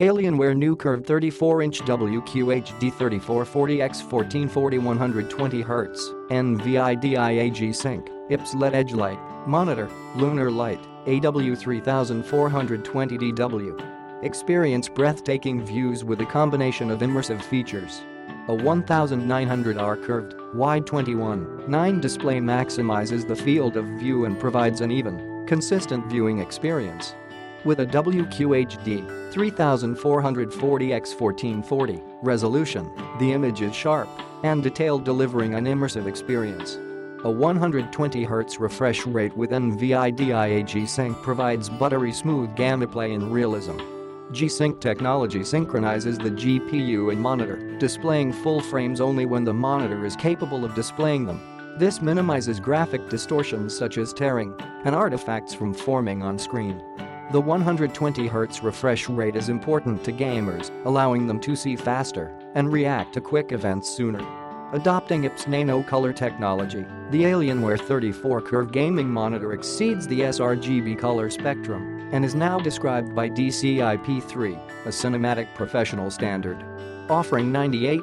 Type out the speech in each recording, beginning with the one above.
Alienware new curved 34-inch WQHD 3440x1440 120Hz NVIDIA G-SYNC IPS LED Edgelight monitor, Lunar light, AW3420DW. Experience breathtaking views with a combination of immersive features. A 1900R curved, wide 21:9 display maximizes the field of view and provides an even, consistent viewing experience. With a WQHD 3440x1440 resolution, the image is sharp and detailed, delivering an immersive experience. A 120Hz refresh rate with NVIDIA G-SYNC provides buttery smooth gameplay and realism. G-SYNC technology synchronizes the GPU and monitor, displaying full frames only when the monitor is capable of displaying them. This minimizes graphic distortions such as tearing and artifacts from forming on screen. The 120Hz refresh rate is important to gamers, allowing them to see faster and react to quick events sooner. Adopting IPS nano color technology, the Alienware 34 curved gaming monitor exceeds the sRGB color spectrum and is now described by DCI-P3, a cinematic professional standard. Offering 98%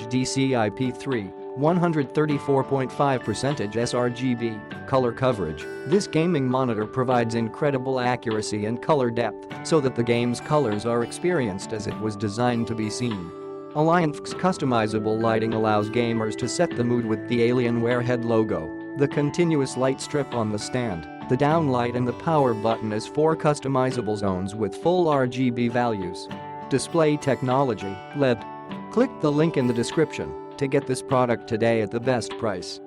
DCI-P3, 134.5% sRGB color coverage, this gaming monitor provides incredible accuracy and color depth so that the game's colors are experienced as it was designed to be seen. Alienware's customizable lighting allows gamers to set the mood with the Alienware head logo, the continuous light strip on the stand, the downlight and the power button as 4 customizable zones with full RGB values. Display technology, LED. Click the link in the description to get this product today at the best price.